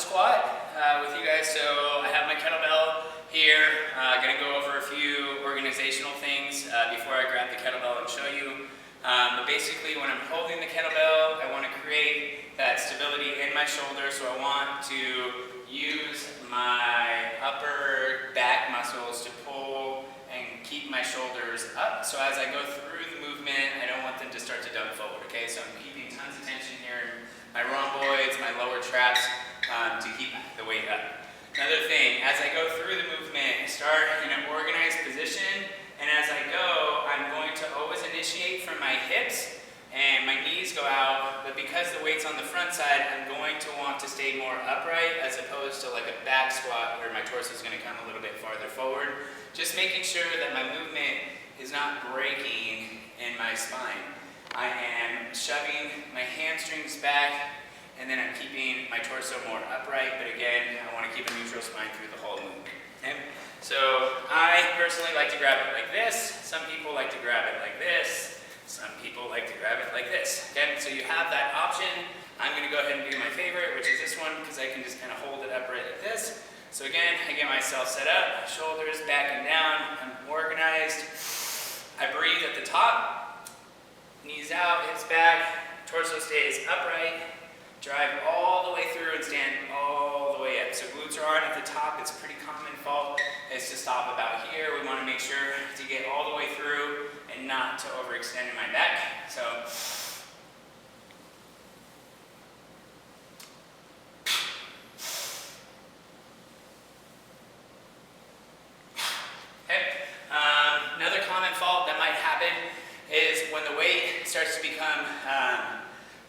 Squat with you guys. So I have my kettlebell here. Gonna go over a few organizational things before I grab the kettlebell and show you. But basically when I'm holding the kettlebell, I want to create that stability in my shoulder. So I want to use my upper back muscles to pull and keep my shoulders up. So as I go through the movement, I don't want them to start to dump forward, okay? So I'm keeping tons of tension here in my rhomboids, my lower traps, to keep the weight up. Another thing, as I go through the movement, start in an organized position, and as I go, I'm going to always initiate from my hips, and my knees go out, but because the weight's on the front side, I'm going to want to stay more upright as opposed to like a back squat where my torso is going to come a little bit farther forward. Just making sure that my movement is not breaking in my spine. I am shoving my hamstrings back, and then I'm keeping my torso more upright, but again, I want to keep a neutral spine through the whole movement. Okay? So I personally like to grab it like this. Some people like to grab it like this. Some people like to grab it like this. Okay? So you have that option. I'm going to go ahead and do my favorite, which is this one, because I can just kind of hold it upright like this. So again, I get myself set up, shoulders back and down. I'm organized. I breathe at the top, knees out, hips back, torso stays upright. Drive all the way through and stand all the way up. So glutes are on at the top. It's a pretty common fault is to stop about here. We want to make sure to get all the way through and not to overextend in my back. So okay. Another common fault that might happen is when the weight starts to become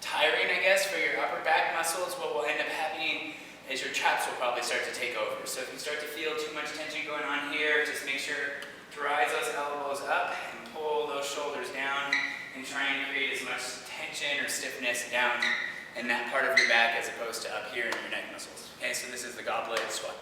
tiring, I guess, for your upper back muscles. What will end up happening is your traps will probably start to take over. So if you start to feel too much tension going on here, just make sure to rise those elbows up and pull those shoulders down and try and create as much tension or stiffness down in that part of your back as opposed to up here in your neck muscles. Okay, so this is the Goblet Squat.